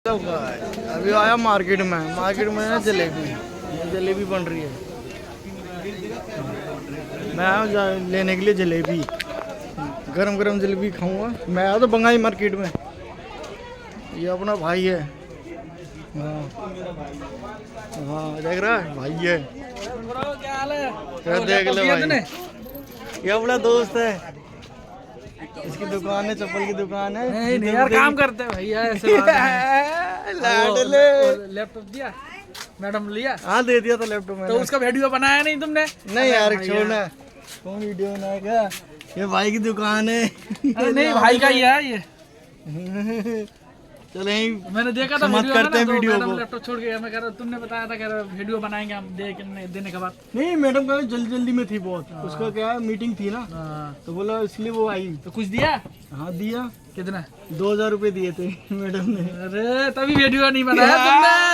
अभी आया मार्केट में ना जलेबी बन रही है। मैं आया लेने के लिए जलेबी, गरम गरम जलेबी खाऊंगा। मैं आया तो बंगाई मार्केट में। ये अपना भाई है। हाँ हाँ, देख रहा है भाई है। क्या हाल है? देख ले भाई, ये अपना दोस्त है। इसकी दुकान है, चप्पल की दुकान है। नहीं यार, काम करते हैं भैया, ऐसे बात नहीं। लैपटॉप दिया मैडम, लिया? हाँ दे दिया था लैपटॉप में। तो उसका वीडियो बनाया नहीं तुमने? नहीं यार, छोड़ना। कौन वीडियो बनाएगा? ये भाई की दुकान है। नहीं भाई का ही है ये। चलो मैंने देखा था मत करते हैं वीडियो को। लैपटॉप छोड़ गया। मैं कह रहा, तुमने बताया था, कह रहा वीडियो बनाएंगे हम देने के बाद। नहीं, मैडम का जल्दी में थी बहुत। उसका क्या है, मीटिंग थी ना, तो बोला इसलिए वो आई। तो कुछ दिया? हाँ दिया। कितना? 2000 रुपए दिए थे मैडम ने। अरे तभी वीडियो नहीं बनाया तुमने।